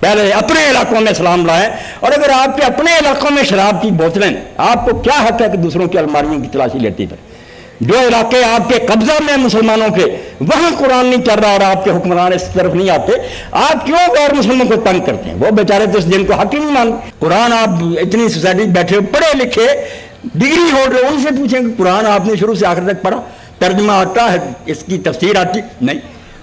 پہلے اپنے علاقوں میں اسلام لائیں، اور اگر آپ کے اپنے علاقوں میں شراب کی بوتلیں، آپ کو کیا حق ہے کہ دوسروں کی الماریوں کی تلاشی لیتی پھر؟ جو علاقے آپ کے قبضہ میں مسلمانوں کے، وہاں قرآن نہیں چل رہا اور آپ کے حکمران اس طرف نہیں آتے، آپ کیوں غیر مسلموں کو تنگ کرتے ہیں؟ وہ بیچارے تو اس دن کو حق ہی نہیں مانتے۔ قرآن آپ اتنی سوسائٹی بیٹھے پڑھے لکھے ڈگری ہولڈر، ان سے پوچھیں کہ قرآن آپ نے شروع سے آخر تک پڑھا، ترجمہ آتا ہے، اس کی تفسیر آتی نہیں،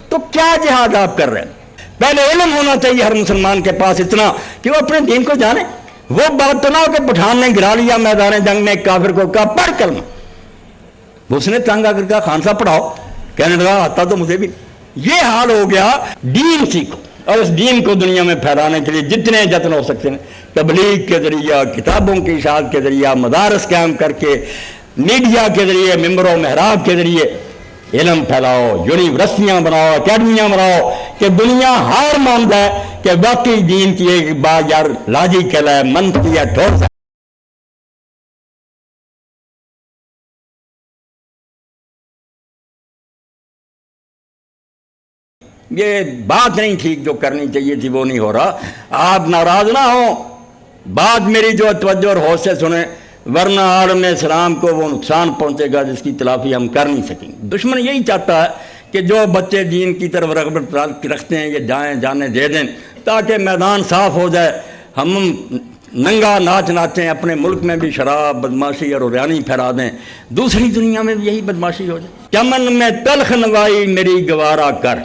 تو کیا جہاد آپ کر رہے ہیں؟ پہلے علم ہونا چاہیے ہر مسلمان کے پاس اتنا کہ وہ اپنے دین کو جانے۔ وہ بات تو نہ ہو کہ پٹھان نے گرا لیا میدان جنگ میں ایک کافر کو، کہا پڑھ کلمہ، اس نے تنگ آ کر کہا خان صاحب پڑھاؤ، کہنے لگا آتا تو مجھے بھی۔ یہ حال ہو گیا۔ دین سیکھو، اور اس دین کو دنیا میں پھیلانے کے لیے جتنے جتن ہو سکتے ہیں، تبلیغ کے ذریعہ، کتابوں کی اشاعت کے ذریعہ، مدارس قائم کر کے، میڈیا کے ذریعے، ممبر و محراب کے ذریعے علم پھیلاؤ، یونیورسٹیاں بناؤ، اکیڈمیاں بناؤ، کہ دنیا ہار مان جائے کہ واقعی دین کی ایک بات یار لاجیکل ہے، منطقی ہے، ٹھوس ہے۔ یہ بات نہیں ٹھیک، جو کرنی چاہیے تھی وہ نہیں ہو رہا۔ آپ ناراض نہ ہوں، بات میری جو توجہ اور ہوش سے سنیں، ورنہ عالم اسلام کو وہ نقصان پہنچے گا جس کی تلافی ہم کر نہیں سکیں گے۔ دشمن یہی چاہتا ہے کہ جو بچے دین کی طرف رغبت رکھتے ہیں یہ جانے دے دیں تاکہ میدان صاف ہو جائے، ہم ننگا ناچ ناچیں، اپنے ملک میں بھی شراب، بدماشی اور عریانی پھیلا دیں، دوسری دنیا میں بھی یہی بدماشی ہو جائے۔ چمن میں تلخ نوائی میری گوارا کر،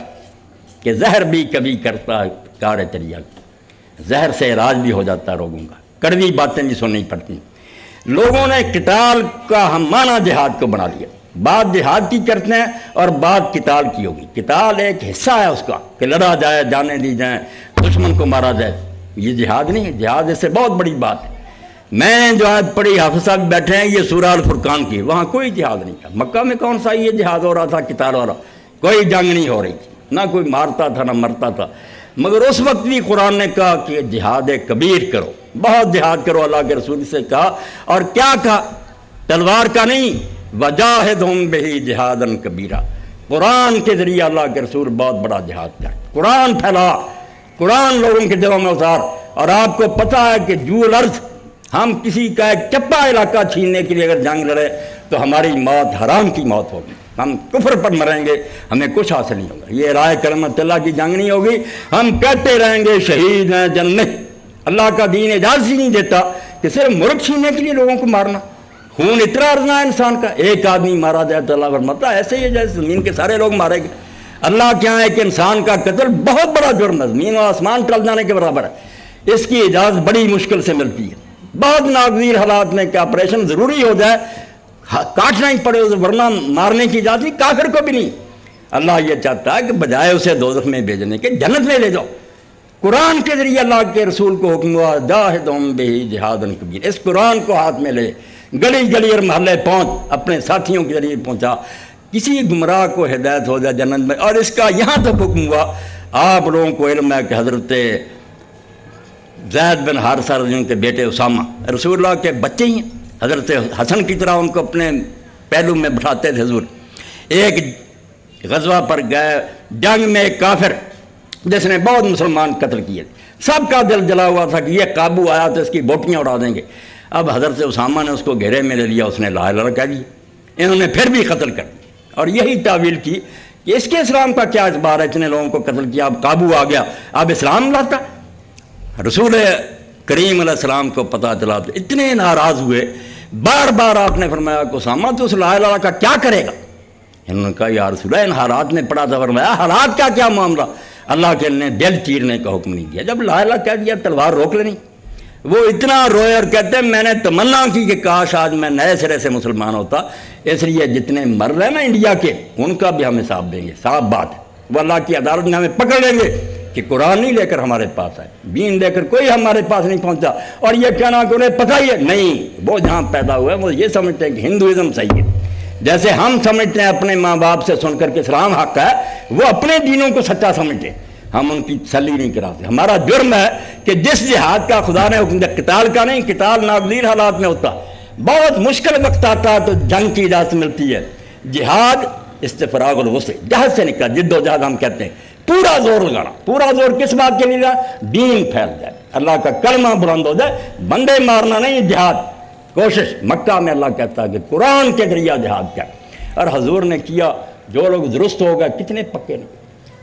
کہ زہر بھی کبھی کرتا ہے کار تریا، زہر سے علاج بھی ہو جاتا ہے روگوں کا، کڑوی باتیں بھی سننی پڑتی۔ لوگوں نے قتال کا ہم معنی جہاد کو بنا لیا، بات جہاد کی کرتے ہیں اور بات قتال کی ہوگی۔ قتال ایک حصہ ہے اس کا کہ لڑا جائے، جانیں دی جائیں، دشمن کو مارا جائے، یہ جہاد نہیں ہے۔ جہاد اس سے بہت بڑی بات ہے۔ میں جو آج پڑھی حافظ صاحب بیٹھے ہیں یہ سورہ الفرقان کی، وہاں کوئی جہاد نہیں تھا۔ مکہ میں کون سا یہ جہاد ہو رہا تھا قتال والا؟ کوئی جنگ نہیں ہو رہی تھی، نہ کوئی مارتا تھا نہ مرتا تھا، مگر اس وقت بھی قرآن نے کہا کہ جہاد کبیر کرو، بہت جہاد کرو، اللہ کے رسول سے کہا، اور کیا کہا؟ تلوار کا نہیں، وجاہدہم بہی جہادن کبیرہ، قرآن کے ذریعے اللہ کے رسول بہت بڑا جہاد کر، قرآن پھیلا، قرآن لوگوں کے دلوں میں اتار۔ اور آپ کو پتہ ہے کہ جو الارض، ہم کسی کا ایک چپا علاقہ چھیننے کے لیے اگر جنگ لڑے تو ہماری موت حرام کی موت ہوگی، ہم کفر پر مریں گے، ہمیں کچھ حاصل نہیں ہوگا۔ یہ رائے کلمت اللہ کی جنگ نہیں ہوگی، ہم کہتے رہیں گے شہید ہیں جنت۔ اللہ کا دین اجازت ہی نہیں دیتا کہ صرف ملک چھیننے کے لیے لوگوں کو مارنا، خون اتنا ارزنا ہے انسان کا، ایک آدمی مارا جائے تو اللہ فرماتا ہے ایسے ہی ہے جیسے زمین کے سارے لوگ مارے گئے۔ اللہ کے یہاں ایک انسان کا قتل بہت بڑا جرم ہے، زمین و آسمان ٹل جانے کے برابر ہے، اس کی اجازت بڑی مشکل سے ملتی ہے۔ بہت ناگزیر حالات میں کہ آپریشن ضروری ہو جائے، کاٹنا ہی پڑے، ورنہ مارنے کی اجازت نہیں، کافر کو بھی نہیں۔ اللہ یہ چاہتا ہے کہ بجائے اسے دوزخ میں بھیجنے کے جنت میں لے جاؤ۔ قرآن کے ذریعے اللہ کے رسول کو حکم ہوا جاہدہم بہی جہادن کبیر، اس قرآن کو ہاتھ میں لے، گلی گلی اور محلے پہنچ، اپنے ساتھیوں کے ذریعے پہنچا، کسی گمراہ کو ہدایت ہو جائے جنت میں۔ اور اس کا یہاں تک حکم ہوا، آپ لوگوں کو علم ہے کہ حضرت زید بن حارثہ رضی اللہ عنہ کے بیٹے اسامہ رسول اللہ کے بچے ہی ہیں، حضرت حسن کی طرح ان کو اپنے پہلو میں بٹھاتے تھے حضور۔ ایک غزوہ پر گئے، جنگ میں ایک کافر جس نے بہت مسلمان قتل کیے، سب کا دل جلا ہوا تھا کہ یہ قابو آیا تو اس کی بوٹیاں اڑا دیں گے۔ اب حضرت اسامہ نے اس کو گھیرے میں لے لیا، اس نے لا الہ الا اللہ کہہ دیا، انہوں نے پھر بھی قتل کر دیا، اور یہی تعویل کی کہ اس کے اسلام کا کیا اعتبار ہے، اتنے لوگوں کو قتل کیا، اب قابو آ گیا، اب اسلام لاتا۔ رسول کریم علیہ السلام کو پتہ چلا تو اتنے ناراض ہوئے، بار بار آپ نے فرمایا کہ اسامہ تو اس لا الہ الا اللہ کا کیا کرے گا؟ انہوں نے کہا یا رسول اللہ، ان حالات میں پڑا تھا، فرمایا حالات کا کیا معاملہ؟ اللہ کے نے دل چیرنے کا حکم نہیں دیا، جب لا الہ کہہ دیا تلوار روک لینی۔ وہ اتنا روئے اور کہتے ہیں میں نے تمنا کی کہ کاش آج میں نئے سرے سے مسلمان ہوتا، اس لیے جتنے مر رہے ہیں نا انڈیا کے، ان کا بھی ہم حساب دیں گے، صاف بات ہے، وہ اللہ کی عدالت میں ہمیں پکڑ لیں گے کہ قرآن نہیں لے کر ہمارے پاس آئے، دین لے کر کوئی ہمارے پاس نہیں پہنچا، اور یہ کہنا کہ انہیں پتہ ہی ہے نہیں، وہ جہاں پیدا ہوئے وہ یہ سمجھتے ہیں کہ ہندوازم صحیح ہے، جیسے ہم سمجھتے ہیں اپنے ماں باپ سے سن کر کے اسلام حق ہے، وہ اپنے دینوں کو سچا سمجھتے ہیں، ہم ان کی تسلی نہیں کراتے۔ ہمارا جرم ہے کہ جس جہاد کا خدا نے حکم دیا، قتال کا نہیں، قتال ناگزیر حالات میں ہوتا، بہت مشکل وقت آتا ہے تو جنگ کی اجازت ملتی ہے۔ جہاد استفراغ الوسع، جہاد سے نکلا، جد و جہاد ہم کہتے ہیں، پورا زور لگانا. پورا زور کس بات کے لیے لگانا؟ دین پھیل جائے, اللہ کا کلمہ بلند ہو جائے. بندے مارنا نہیں, جہاد کوشش. مکہ میں اللہ کہتا ہے کہ قرآن کے ذریعہ جہاد کیا, اور حضور نے کیا. جو لوگ درست ہو گئے کتنے پکے نہیں.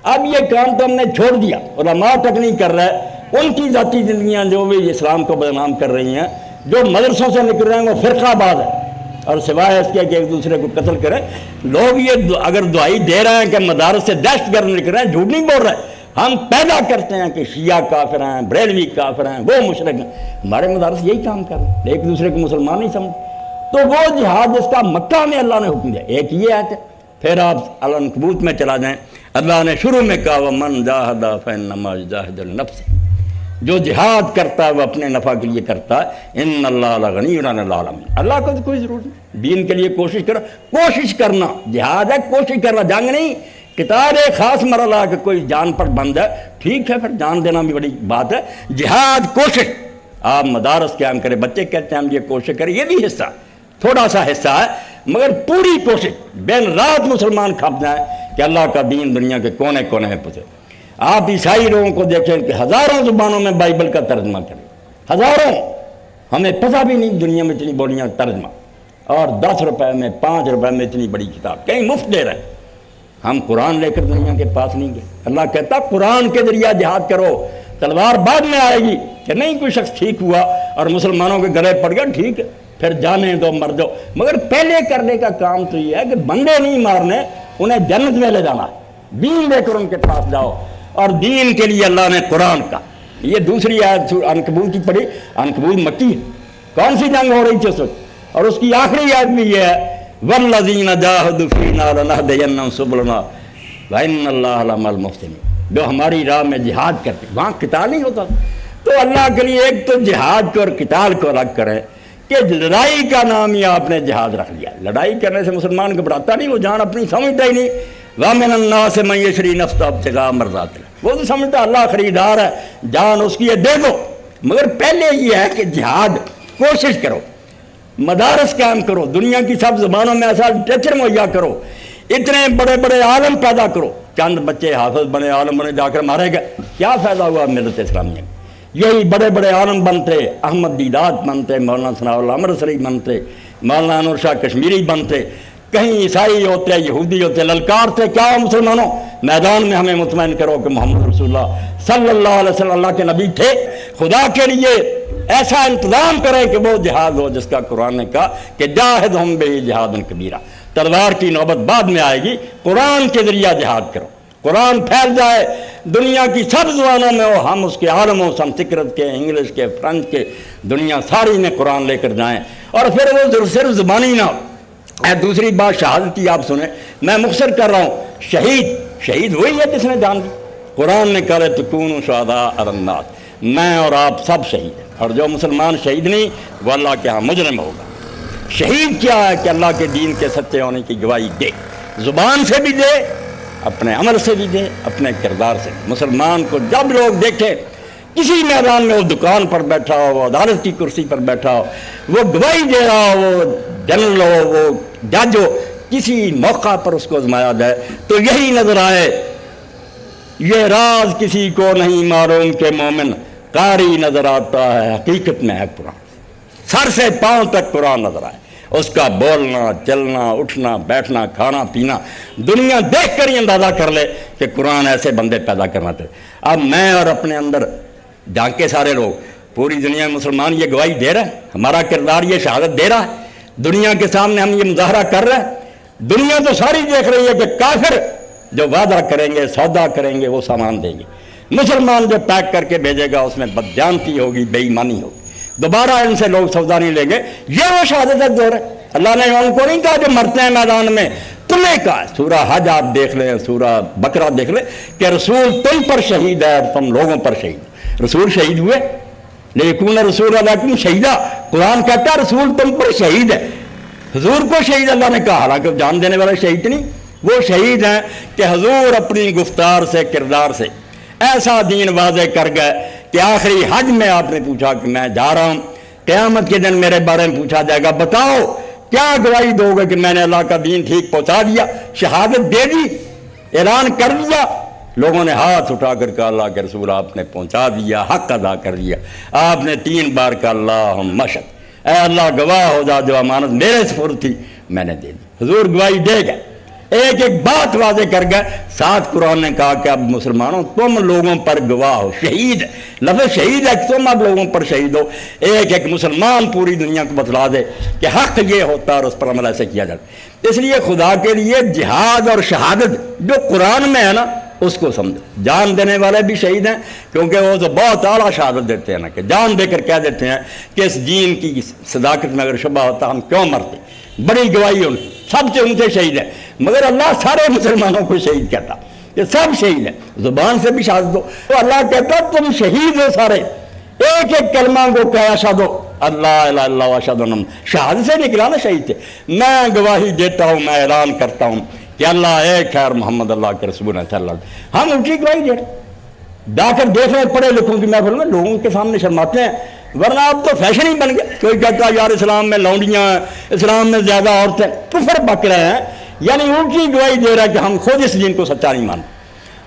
اب یہ کام تو ہم نے چھوڑ دیا, علماء تک نہیں کر رہے. ان کی ذاتی زندگیاں جو بھی اسلام کو بدنام کر رہی ہیں, جو مدرسوں سے نکل رہے ہیں وہ فرقہ باز ہے, اور سوائے اس کے کہ ایک دوسرے کو قتل کریں. لوگ یہ اگر دعائی دے رہے ہیں کہ مدارس سے دہشت گرد نکل رہے ہیں, جھوٹ نہیں بول رہے. ہم پیدا کرتے ہیں کہ شیعہ کافر ہیں, بریلوی کافر ہیں, وہ مشرک ہیں. ہمارے مدارس یہی کام کر رہے ہیں, ایک دوسرے کو مسلمان نہیں سمجھ. تو وہ جہاد جس کا مکہ میں اللہ نے حکم دیا, ایک یہ آیت ہے. پھر آپ العنکبوت میں چلا جائیں, اللہ نے شروع میں کہا وَمَنْ جَاهَدَ فَإِنَّمَا يُجَاهِدُ لِنَفْسِهِ, جو جہاد کرتا ہے وہ اپنے نفع کے لیے کرتا ہے. ان اللہ لغنی عن العالمین, اللہ کو تو کوئی ضرورت نہیں. دین کے لیے کوشش کرو, کوشش کرنا جہاد ہے, کوشش کرنا, جنگ نہیں. قتال ایک خاص مرحلہ ہے کہ کوئی جان پر بند ہے, ٹھیک ہے, پھر جان دینا بھی بڑی بات ہے. جہاد کوشش, آپ مدارس قیام کریں, بچے کہتے ہیں ہم یہ کوشش کریں, یہ بھی حصہ, تھوڑا سا حصہ ہے, مگر پوری کوشش. دن رات مسلمان کھپ جائیں کہ اللہ کا دین دنیا کے کونے کونے میں پہنچے. آپ عیسائی لوگوں کو دیکھیں کہ ہزاروں زبانوں میں بائبل کا ترجمہ کریں, ہزاروں. ہمیں پتہ بھی نہیں دنیا میں اتنی بڑیاں ترجمہ, اور 10 روپے میں 5 روپے میں اتنی بڑی کتاب کہیں مفت دے رہے ہیں. ہم قرآن لے کر دنیا کے پاس نہیں گئے. اللہ کہتا قرآن کے ذریعہ جہاد کرو, تلوار بعد میں آئے گی. کہ نہیں کوئی شخص ٹھیک ہوا اور مسلمانوں کے گلے پڑ گیا, ٹھیک ہے پھر جانے دو, مر جاؤ. مگر پہلے کرنے کا کام تو یہ ہے کہ بندے نہیں مارنے, انہیں جنت میں لے جانا. دین لے کر ان کے پاس جاؤ, اور دین کے لیے اللہ نے قرآن کا. یہ دوسری آیت عنکبوت کی پڑھی. عنکبوت مکی ہے, کون سی جنگ ہو رہی تھی اس وقت, اور اس کی آخری آیت بھی یہ ہے وَالَّذِينَ جَاهَدُوا فِينَا لَنَهْدِيَنَّهُمْ سُبُلَنَا وَإِنَّ اللَّهَ لَمَعَ الْمُحْسِنِينَ. جو ہماری راہ میں جہاد کرتے, وہاں قتال نہیں ہوتا. تو اللہ کے لیے ایک تو جہاد کو اور قتال کو الگ کریں کہ لڑائی کا نام ہی آپ نے جہاد رکھ لیا. لڑائی کرنے سے مسلمان گھبراتا نہیں, وہ جان اپنی سمجھتا ہی نہیں. وَمِنَ النَّاسِ مَن يَشْرِي نَفْسَهُ ابْتِغَاءَ مَرْضَاتِ اللَّهِ, وہ تو سمجھتا اللہ خریدار ہے, جان اس کی ہے, دے دو. مگر پہلے یہ ہے کہ جہاد کوشش کرو, مدارس قائم کرو, دنیا کی سب زبانوں میں ایسا ٹیچر مہیا کرو, اتنے بڑے بڑے عالم پیدا کرو. چند بچے حافظ بنے, عالم بنے, جا کر مارے گئے, کیا فائدہ ہوا ملت اسلامیہ میں؟ یہی بڑے بڑے عالم بنتے, احمد دیدات بنتے, مولانا ثناء اللہ امرتسری بنتے, مولانا انور شاہ کشمیری بنتے, کہیں عیسائی ہوتے, یہودی ہوتے, للکارتے کیا ہو مسلمانوں, میدان میں ہمیں مطمئن کرو کہ محمد رسول اللہ صلی اللہ علیہ وسلم اللہ کے نبی تھے. خدا کے لیے ایسا انتظام کریں کہ وہ جہاد ہو جس کا قرآن نے کہا کہ جاہدہم بہ جہادن کبیرہ. تلوار کی نوبت بعد میں آئے گی, قرآن کے ذریعہ جہاد کرو. قرآن پھیل جائے دنیا کی سب زبانوں میں, ہو ہم اس کے عالموں, سنسکرت کے, انگلش کے, فرنچ کے, دنیا ساری میں قرآن لے کر جائیں. اور پھر وہ صرف زبانی نہ ہو. دوسری بات شہادت کی آپ سنیں, میں مختصر کر رہا ہوں. شہید وہی ہے جس نے جان دی. قرآن نے کہا تکونوا شہداء علی الناس, میں اور آپ سب شہید ہیں, اور جو مسلمان شہید نہیں وہ اللہ کے ہاں مجرم ہوگا. شہید کیا ہے کہ اللہ کے دین کے سچے ہونے کی گواہی دے, زبان سے بھی دے, اپنے عمل سے بھی دے, اپنے کردار سے. مسلمان کو جب لوگ دیکھیں کسی میدان میں, وہ دکان پر بیٹھا ہو, وہ عدالت کی کرسی پر بیٹھا ہو, وہ گواہی دے رہا ہو, وہ جنرل ہو, وہ جج ہو, کسی موقع پر اس کو آزمایا جائے تو یہی نظر آئے. یہ راز کسی کو نہیں معلوم کہ مومن قاری نظر آتا ہے, حقیقت میں ہے قرآن. سر سے پاؤں تک قرآن نظر آئے, اس کا بولنا, چلنا, اٹھنا, بیٹھنا, کھانا, پینا, دنیا دیکھ کر ہی اندازہ کر لے کہ قرآن ایسے بندے پیدا کرنا چاہے. اب میں اور اپنے اندر جھانکے سارے لوگ, پوری دنیا میں مسلمان یہ گواہی دے رہا ہے, ہمارا کردار یہ شہادت دے رہا ہے, دنیا کے سامنے ہم یہ مظاہرہ کر رہے ہیں. دنیا تو ساری دیکھ رہی ہے کہ کافر جو وعدہ کریں گے, سودا کریں گے, وہ سامان دیں گے. مسلمان جو پیک کر کے بھیجے گا اس میں بدجانتی ہوگی, بے ایمانی ہوگی, دوبارہ ان سے لوگ سودا نہیں لیں گے. یہ وہ شہادت دور ہے. اللہ نے ان کو نہیں کہا جو مرتے ہیں میدان میں, تمہیں کہا. سورہ حج آپ دیکھ لیں, سورہ بقرہ دیکھ لیں کہ رسول تم پر شہید ہے, تم لوگوں پر شہید. رسول شہید ہوئے, لیکن رسول علیکم شہیدہ, قرآن کہتا ہے رسول تم پر شہید ہے. حضور کو شہید اللہ نے کہا, حالانکہ جان دینے والا شہید نہیں. وہ شہید ہیں کہ حضور اپنی گفتار سے, کردار سے ایسا دین واضح کر گئے کہ آخری حج میں آپ نے پوچھا کہ میں جا رہا ہوں, قیامت کے دن میرے بارے میں پوچھا جائے گا, بتاؤ کیا گواہی دو گے کہ میں نے اللہ کا دین ٹھیک پہنچا دیا, شہادت دے دی, اعلان کر دیا, لوگوں نے ہاتھ اٹھا کر کہا اللہ کے رسول آپ نے پہنچا دیا، حق ادا کر دیا۔ آپ نے 3 بار کہا اللہم اشہد، اے اللہ گواہ ہو جا جو امانت میرے سپرد تھی میں نے دے دی۔ حضور گواہی دے گئے، ایک ایک بات واضح کر گئے۔ ساتھ قرآن نے کہا کہ اب مسلمانوں تم لوگوں پر گواہ ہو، شہید ہے، لفظ شہید ہے کہ تم اب لوگوں پر شہید ہو۔ ایک ایک مسلمان پوری دنیا کو بتلا دے کہ حق یہ ہوتا ہے اور اس پر عمل ایسے کیا جاتا۔ اس لیے خدا کے لیے جہاد اور شہادت جو قرآن میں ہے نا اس کو سمجھو۔ جان دینے والے بھی شہید ہیں، کیونکہ وہ تو بہت اعلیٰ شہادت دیتے ہیں نا، کہ جان دے کر کہہ دیتے ہیں کہ اس دین کی صداقت میں اگر شبہ ہوتا ہم کیوں مرتے۔ بڑی گواہی ان کی، سب سے اونچے شہید ہیں، مگر اللہ سارے مسلمانوں کو شہید کہتا کہ سب شہید ہیں، زبان سے بھی شہادت دو۔ تو اللہ کہتا تم شہید ہو سارے، ایک ایک کلمہ کو کہا اشہد اللہ الہ الا اللہ اشہد ان محمد، شہادت سے نکلا نا شہید تھے۔ میں گواہی دیتا ہوں، میں اعلان کرتا ہوں کہ اللہ ایک ہے اور محمد اللہ کے رسول ہیں صلی اللہ علیہ وسلم۔ ہم اونچی گواہی دے رہے، جا کر دیکھ رہے پڑھے لکھوں کی محفل میں لوگوں کے سامنے شرماتے ہیں، ورنہ اب تو فیشن ہی بن گیا۔ کوئی کہتا ہے یار اسلام میں لونڈیاں ہیں، اسلام میں زیادہ عورتیں، کفر بک رہے ہیں، یعنی اونچی گواہی دے رہا ہے کہ ہم خود اس دین کو سچا نہیں مانتے۔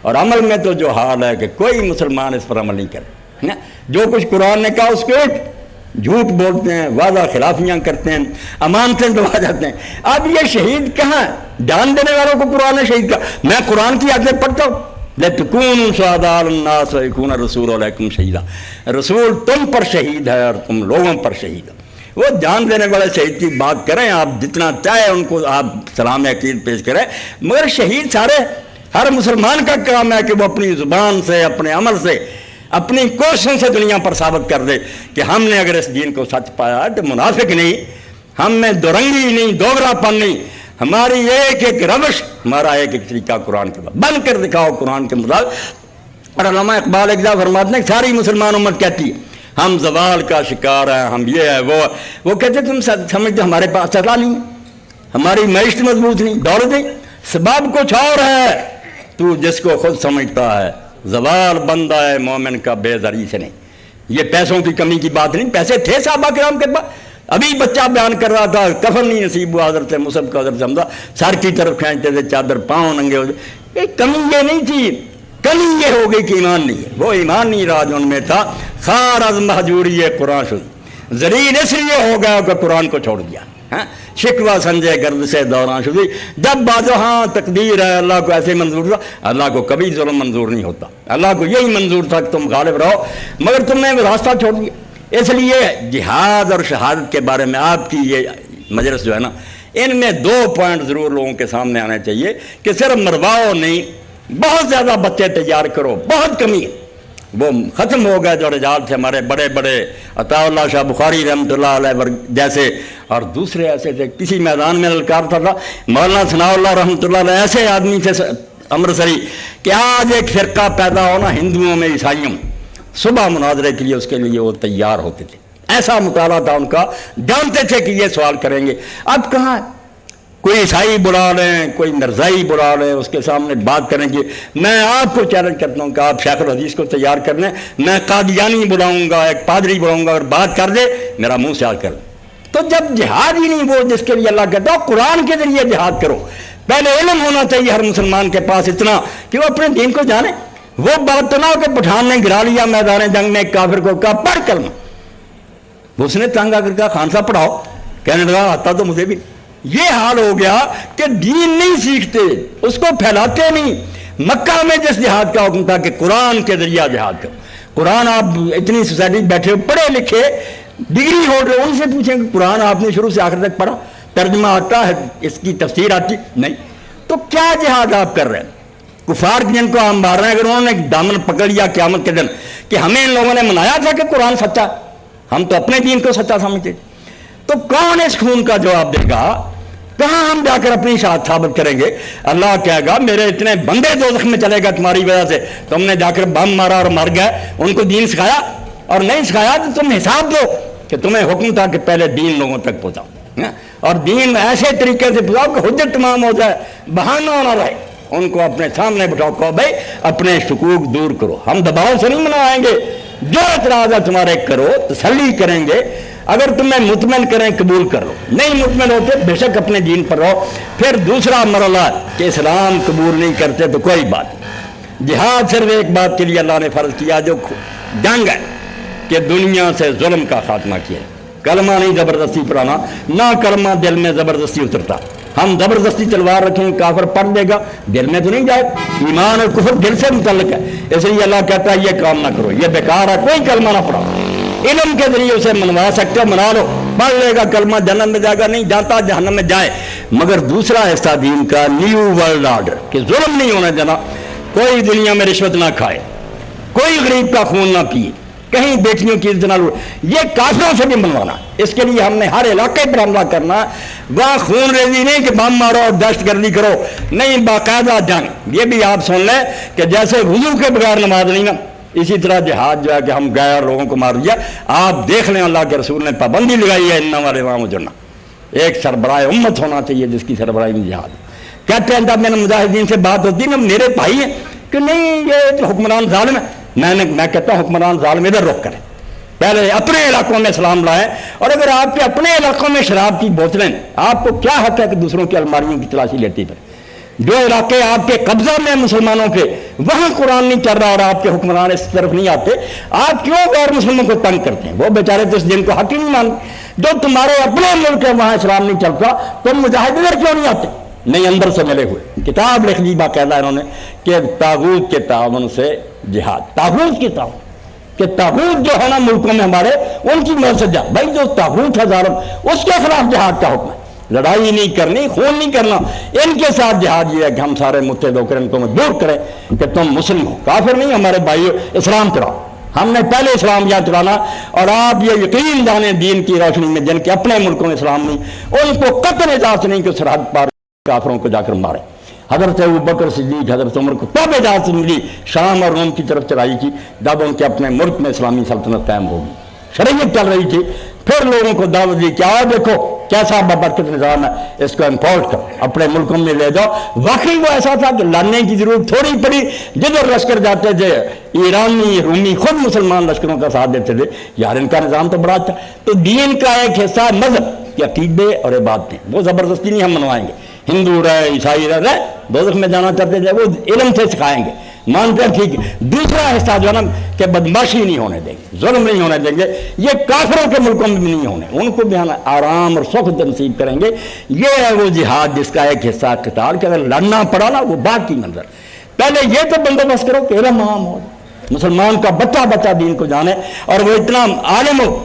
اور عمل میں تو جو حال ہے کہ کوئی مسلمان اس پر عمل نہیں کرے، جو کچھ قرآن نے کہا اس کو جھوٹ بولتے ہیں، وعدہ خلافیاں کرتے ہیں، امانتیں دبا جاتے ہیں۔ اب یہ شہید کہاں ہے؟ جان دینے والوں کو قرآن نے شہید کہا۔ میں قرآن کی آیتیں پڑھتا ہوں، لَتَكُونُوا شُهَدَاءَ عَلَى النَّاسِ وَيَكُونَ الرَّسُولُ عَلَيْكُمْ شَهِيدًا، رسول تم پر شہید ہے اور تم لوگوں پر شہید ہو۔ وہ جان دینے والے شہید کی بات کریں، آپ جتنا چاہے ان کو آپ سلام عقید پیش کریں، مگر شہید سارے، ہر مسلمان کا کام ہے کہ وہ اپنی زبان سے، اپنے عمل سے، اپنی کوششوں سے دنیا پر ثابت کر دے کہ ہم نے اگر اس دین کو سچ پایا ہے تو منافق نہیں، ہم میں دورنگی نہیں، دوگلا پن نہیں، ہماری ایک ایک روش، ہمارا ایک ایک طریقہ قرآن کے بعد بن کر دکھاؤ قرآن کے مطابق۔ اور علامہ اقبال ایک دفعہ فرماتے ہیں کہ ساری مسلمان امت کہتی ہے ہم زوال کا شکار ہیں، ہم یہ ہے وہ کہتے تم سمجھتے ہمارے پاس چلا نہیں، ہماری معیشت مضبوط نہیں، دولت نہیں، سبب کچھ اور ہے، تو جس کو خود سمجھتا ہے زوال بندہ ہے مومن کا بے زری سے نہیں۔ یہ پیسوں کی کمی کی بات نہیں، پیسے تھے صحابہ کرام کے پاس۔ ابھی بچہ بیان کر رہا تھا کفن نہیں نصیب ہوا حضرت مصعب کا، حضرت حمزہ سر کی طرف کھینچتے تھے چادر، پاؤں ننگے ہوتے۔ کمی یہ نہیں تھی، کمی یہ ہو گئی کہ ایمان نہیں ہے، وہ ایمان نہیں رہا جو ان میں تھا۔ خار از مہجوری قرآن شد، ذلیل اس لیے ہو گیا کہ قرآن کو چھوڑ دیا۔ شکوہ سنجے گرد سے دوران شدی، جب بازو ہاں تقدیر ہے اللہ کو ایسے منظور تھا، اللہ کو کبھی ظلم منظور نہیں ہوتا، اللہ کو یہی منظور تھا کہ تم غالب رہو، مگر تم نے راستہ چھوڑ دیا۔ اس لیے جہاد اور شہادت کے بارے میں آپ کی یہ مجلس جو ہے نا، ان میں 2 پوائنٹ ضرور لوگوں کے سامنے آنے چاہیے کہ صرف مرواؤ نہیں، بہت زیادہ بچے تیار کرو، بہت کمی ہے۔ وہ ختم ہو گئے جو رجال تھے ہمارے بڑے بڑے، عطا اللہ شاہ بخاری رحمۃ اللہ علیہ جیسے، اور دوسرے ایسے تھے۔ کسی میدان میں للکارتا تھا مولانا ثناء اللہ رحمۃ اللہ علیہ، ایسے آدمی تھے امرتسری کہ آج ایک فرقہ پیدا ہونا ہندوؤں میں، عیسائیوں میں، صبح مناظرے کے لیے اس کے لیے وہ تیار ہوتے تھے، ایسا مطالعہ تھا ان کا، جانتے تھے کہ یہ سوال کریں گے۔ اب کہاں ہے؟ کوئی عیسائی بلا لیں، کوئی مرزائی بلا لیں، اس کے سامنے بات کریں گے۔ میں آپ کو چیلنج کرتا ہوں کہ آپ شیخ الحدیث کو تیار کر لیں، میں قادیانی بلاؤں گا، ایک پادری بلاؤں گا، اگر بات کر دے میرا منہ سیاہ کر دے۔ تو جب جہاد ہی نہیں وہ جس کے لیے اللہ کہتا ہے قرآن کے ذریعے جہاد کرو، پہلے علم ہونا چاہیے ہر مسلمان کے پاس اتنا کہ وہ اپنے دین کو جانے۔ وہ بات تو نہ ہو کہ پٹھان نے گرا لیا میدان جنگ میں ایک کافر کو، کہا پڑھ کلمہ، اس نے تنگ آ کر کہا خان صاحب پڑھاؤ، کہنے لگا آتا تو مجھے بھی۔ یہ حال ہو گیا کہ دین نہیں سیکھتے، اس کو پھیلاتے نہیں۔ مکہ میں جس جہاد کا حکم تھا کہ قرآن کے ذریعہ جہاد کرو، قرآن آپ اتنی سوسائٹی بیٹھے ہو پڑھے لکھے ڈگری ہولڈر، ان سے پوچھیں کہ قرآن آپ نے شروع سے آخر تک پڑھا، ترجمہ آتا ہے، اس کی تفسیر آتی نہیں، تو کیا جہاد آپ کر رہے ہیں؟ کفار جن کو ہم مار رہے ہیں، اگر انہوں نے دامن پکڑ لیا قیامت کے دن کہ ہمیں ان لوگوں نے منایا تھا کہ قرآن سچا، ہم تو اپنے دین کو سچا سمجھتے، تو کون اس خون کا جواب دے گا؟ کہاں ہم جا کر اپنی شہادت ثابت کریں گے؟ اللہ کہے گا میرے اتنے بندے دوزخ میں چلے گا تمہاری وجہ سے، تم نے جا کر بم مارا اور مر گئے، ان کو دین سکھایا اور نہیں سکھایا تو تم حساب دو کہ تمہیں حکم تھا کہ پہلے دین لوگوں تک پہنچاؤ، اور دین ایسے طریقے سے پہنچاؤ کہ حجت تمام ہو جائے، بہانہ نہ رہے۔ ان کو اپنے سامنے بٹھاؤ، کہو بھائی اپنے شکوک دور کرو، ہم دباؤ سے نہیں منوائیں گے، جو اعتراض ہے تمہارے کرو، تسلی کریں گے، اگر تمہیں مطمئن کریں قبول کر لو، نہیں مطمئن ہوتے بے شک اپنے دین پر رہو۔ پھر دوسرا مرحلہ کہ اسلام قبول نہیں کرتے تو کوئی بات نہیں، جہاد صرف ایک بات کے لیے اللہ نے فرض کیا جو جنگ ہے کہ دنیا سے ظلم کا خاتمہ کیا. کلمہ نہیں زبردستی پڑھانا، نہ کلمہ دل میں زبردستی اترتا. ہم زبردستی تلوار رکھیں کافر پڑھ دے گا، دل میں تو نہیں جائے. ایمان اور کفر دل سے متعلق ہے، اس لیے اللہ کہتا ہے یہ کام نہ کرو، یہ بیکار ہے، کوئی کلمہ نہ پڑھو. علم کے ذریعے اسے منوا سکتے ہو، منا لو، پڑھ لے گا کلمہ جنت میں جائے گا، نہیں جاتا جہنم میں جائے. مگر دوسرا حصہ دین کا نیو ورلڈ آرڈر کہ ظلم نہیں ہونا دینا، کوئی دنیا میں رشوت نہ کھائے، کوئی غریب کا خون نہ پیے، کہیں بیٹیوں کی عزت نہ لوٹ. یہ کافروں سے بھی منوانا. اس کے لیے ہم نے ہر علاقے پر حملہ کرنا. وہاں خون ریزی نہیں کہ بم مارو اور دہشت گردی کرو، نہیں، باقاعدہ جنگ. یہ بھی آپ سن لیں کہ جیسے وضو کے بغیر نماز نہیں نا، اسی طرح جہاد جو ہے کہ ہم غیر لوگوں کو مار دیا. آپ دیکھ لیں اللہ کے رسول نے پابندی لگائی ہے انما الامام جنہ، ایک سربراہ امت ہونا چاہیے جس کی سربراہی میں جہاد. کہتے ہیں جب میں نے مجاہدین سے بات ہوتی ہے نا، میرے بھائی ہیں کہ نہیں یہ حکمران ظالم ہے. میں کہتا ہوں حکمران ظالم ادھر رخ کریں، پہلے اپنے علاقوں میں اسلام لائیں. اور اگر آپ کے اپنے علاقوں میں شراب کی بوتلیں، آپ کو کیا حق ہے کہ دوسروں کی الماریوں کی تلاشی لیتی پھر؟ جو علاقے آپ کے قبضہ میں مسلمانوں کے، وہاں قرآن نہیں چل رہا اور آپ کے حکمران اس طرف نہیں آتے، آپ کیوں غیر مسلموں کو تنگ کرتے ہیں؟ وہ بیچارے تو اس دن کو حق ہی نہیں مانتے. جو تمہارے اپنے ملک ہے وہاں اسلام نہیں چلتا، تم مجاہد ادھر کیوں نہیں آتے؟ نہیں، اندر سے ملے ہوئے. کتاب لکھ دی باقاعدہ انہوں نے کہ طاغوت کے تعاون سے جہاد. طاغوت کے تعاون کہ طاغوت جو ہے نا ملکوں میں ہمارے، ان کی مدد سے جہاد. بھائی جو طاغوت ہے ظالم، اس کے خلاف جہاد کا حکم ہے. لڑائی نہیں کرنی، خون نہیں کرنا. ان کے ساتھ جہاد یہ ہے کہ ہم سارے متحد ہو کر ان کو مجبور کریں کہ تم مسلم ہو، کافر نہیں، ہمارے بھائی اسلام چلاؤ. ہم نے پہلے اسلام یہاں چلانا. اور آپ یہ یقین جانیں دین کی روشنی میں جن کے اپنے ملکوں میں اسلام نہیں، ان کو قطع اجازت نہیں کہ سرحد پار کافروں کو جا کر مارے. حضرت ابوبکر صدیق، حضرت عمر کو تب اجازت ملی شام اور روم کی طرف چلائی کی جب ان کے اپنے ملک میں اسلامی سلطنت قائم ہوگی، شریعت چل رہی تھی. پھر لوگوں کو دعوت دی کہ آؤ دیکھو کیسا بابرکت نظام ہے، اس کو امپورٹ کرو، اپنے ملکوں میں لے جاؤ. واقعی وہ ایسا تھا کہ لانے کی ضرورت تھوڑی پڑی. جدھر لشکر جاتے تھے ایرانی رومی خود مسلمان لشکروں کا ساتھ دیتے تھے. یار ان کا نظام تو بڑا اچھا. تو دین کا ایک حصہ مذہب کے عقیدے اور عبادتیں، وہ زبردستی نہیں ہم منوائیں گے. ہندو رہے، عیسائی رہے، دوزخ میں جانا چاہتے تھے، وہ علم سے سکھائیں گے، مانتے ہیں ٹھیک ہے. دوسرا حصہ جو ہے نا کہ بدماشی نہیں ہونے دیں گے، ظلم نہیں ہونے دیں گے. یہ کافروں کے ملکوں میں بھی نہیں ہونے، ان کو بھی ہم آرام اور سخت نصیب کریں گے. یہ ہے وہ جہاد جس کا ایک حصہ قتال، کہ اگر لڑنا پڑا نا وہ بات کی منظر. پہلے یہ تو بندوبست کرو کہ علم عام ہو، مسلمان کا بچہ بچہ دین کو جانے اور وہ اتنا عالم ہو.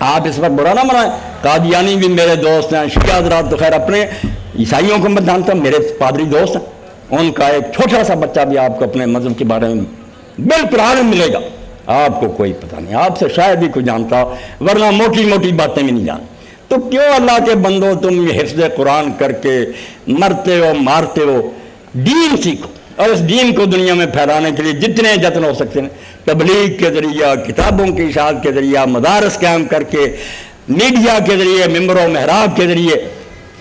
آپ اس وقت برا نہ منائیں، قادیانی بھی میرے دوست ہیں، شیعہ حضرات تو خیر اپنے، عیسائیوں کو میں جانتا ہوں، میرے پادری دوست ہیں. ان کا ایک چھوٹا سا بچہ بھی آپ کو اپنے مذہب کے بارے میں بالکل عالم ملے گا. آپ کو کوئی پتہ نہیں، آپ سے شاید ہی کوئی جانتا ہو، ورنہ موٹی موٹی باتیں بھی نہیں جانتے. تو کیوں اللہ کے بندو تم یہ حفظ قرآن کر کے مرتے ہو مارتے ہو؟ دین سیکھو اور اس دین کو دنیا میں پھیلانے کے لیے جتنے جتن ہو سکتے ہیں، تبلیغ کے ذریعہ، کتابوں کی اشاعت کے ذریعہ، مدارس قائم کر کے، میڈیا کے ذریعے، ممبر و محراب کے ذریعے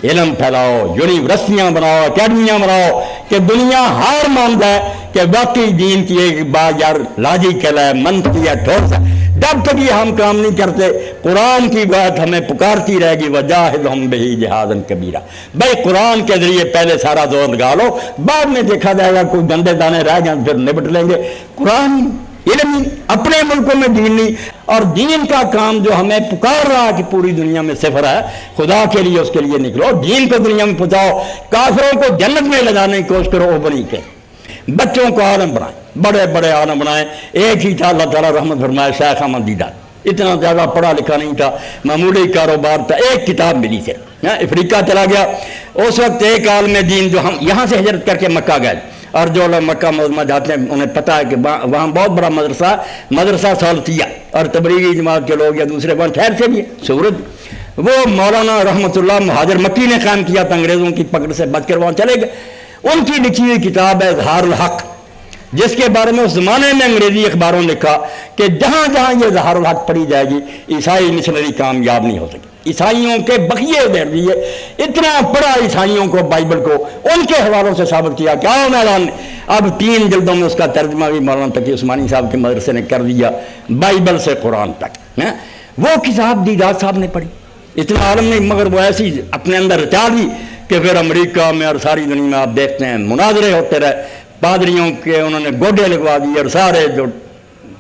علم پھیلاؤ، یونیورسٹیاں بناؤ، اکیڈمیاں بناؤ کہ دنیا ہار مان جائے کہ واقعی دین کی ایک بات یار لاجیکل ہے، منطقی ہے، ٹھوس ہے. جب تک یہ ہم کام نہیں کرتے قرآن کی بات ہمیں پکارتی رہے گی، وجاہدہم بہ جہادا کبیرا. بھائی قرآن کے ذریعے پہلے سارا زور لگا لو، بعد میں دیکھا جائے گا کوئی گندے دانے رہ گئے پھر نبٹ لیں گے. قرآن علم اپنے ملکوں میں دین نہیں، اور دین کا کام جو ہمیں پکار رہا ہے کہ پوری دنیا میں صفر ہے، خدا کے لیے اس کے لیے نکلو، دین کو دنیا میں پہنچاؤ. کافروں کو جنت میں لے جانے کی کوشش کرو، وہ بنی کے بچوں کو عالم بنائیں، بڑے بڑے عالم بنائیں. ایک ہی تھا، اللہ تعالیٰ رحمت فرمائے، شیخ احمد دیدار، اتنا زیادہ پڑھا لکھا نہیں تھا، معمولی کاروبار تھا، ایک کتاب ملی تھی. افریقہ چلا گیا اس وقت ایک عالم دین جو ہم یہاں سے ہجرت کر کے مکہ گئے، اور جو لوگ مکہ معظمہ جاتے ہیں انہیں پتہ ہے کہ وہاں بہت بڑا مدرسہ سالتیہ اور تبلیغی جماعت کے لوگ یا دوسرے وہاں ٹھہر سے بھی سورج، وہ مولانا رحمۃ اللہ مہاجر مکی نے قائم کیا تھا، انگریزوں کی پکڑ سے بچ کر وہاں چلے گئے. ان کی لکھی ہوئی کتاب ہے اظہار الحق، جس کے بارے میں اس زمانے میں انگریزی اخباروں نے لکھا کہ جہاں جہاں یہ اظہار الحق پڑھی جائے گی عیسائی مشنری کامیاب نہیں ہو سکے. عیسائیوں کے بقیے دے دیے، اتنا پڑھا عیسائیوں کو بائبل کو، ان کے حوالوں سے ثابت کیا کہ آؤ میدان. اب 3 جلدوں میں اس کا ترجمہ بھی مولانا تقی عثمانی صاحب کے مدرسے نے کر دیا، بائبل سے قرآن تک. وہ کتاب دیدار صاحب نے پڑھی، اتنا عالم نہیں، مگر وہ ایسی اپنے اندر رچا دی کہ پھر امریکہ میں اور ساری دنیا میں آپ دیکھتے ہیں مناظرے ہوتے رہے. پادریوں کے انہوں نے گوڈے لگوا دیے اور سارے جو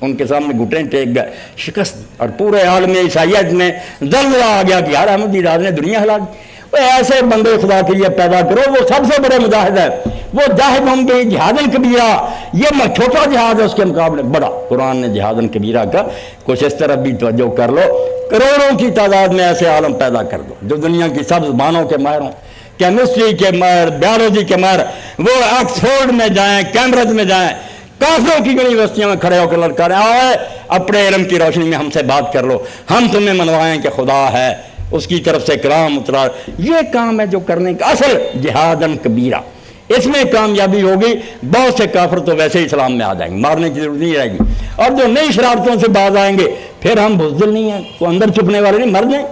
ان کے سامنے گھٹنے ٹیک گئے، شکست، اور پورے عالم عیسائیت میں زلزلہ آ گیا کہ یار احمدی راز نے دنیا ہلا دی۔ ایسے بندے خدا کے لیے پیدا کرو، وہ سب سے بڑے مجاہد ہے، وہ جاہد ہوں گے۔ جہاد کبیرہ یہ چھوٹا جہاد ہے اس کے مقابلے بڑا۔ قرآن نے جہاد کبیرہ کا کچھ اس طرف بھی توجہ کر لو، کروڑوں کی تعداد میں ایسے عالم پیدا کر دو جو دنیا کی سب زبانوں کے ماہر ہوں، کیمسٹری کے ماہر، بیولوجی کے ماہر، وہ آکسفورڈ میں جائیں، کیمبرج میں جائیں، کافروں کی یونیورسٹیوں میں کھڑے ہو کر لڑکا رہے آئے اپنے علم کی روشنی میں ہم سے بات کر لو، ہم تمہیں منوائیں کہ خدا ہے، اس کی طرف سے کلام اترا۔ یہ کام ہے جو کرنے کا اصل جہادن کبیرہ۔ اس میں کامیابی ہوگی، بہت سے کافر تو ویسے ہی اسلام میں آ جائیں گے، مارنے کی ضرورت نہیں رہے گی، اور جو نئی شرارتوں سے باز آئیں گے پھر ہم بزدل نہیں ہیں، وہ اندر چھپنے والے نہیں، مر جائیں،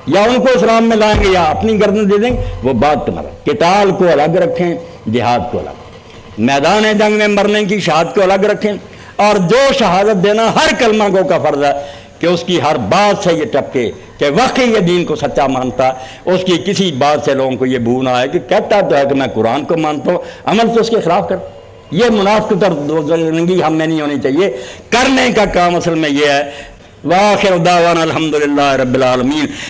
یا ان کو اسلام میں لائیں گے یا اپنی گردن دے دیں گے، وہ بات تمہارا۔ قتال کو الگ رکھیں، جہاد کو الگ، میدان جنگ میں مرنے کی شہادت کو الگ رکھیں، اور جو شہادت دینا ہر کلمہ گو کا فرض ہے کہ اس کی ہر بات سے یہ ٹپکے کہ واقعی یہ دین کو سچا مانتا، اس کی کسی بات سے لوگوں کو یہ بو نہ آئے کہ کہتا تو ہے کہ میں قرآن کو مانتا ہوں، عمل تو اس کے خلاف کر۔ یہ منافقت اور دوزخی ہم میں نہیں ہونی چاہیے۔ کرنے کا کام اصل میں یہ ہے۔ وآخر دعوانا الحمدللہ رب العالمین۔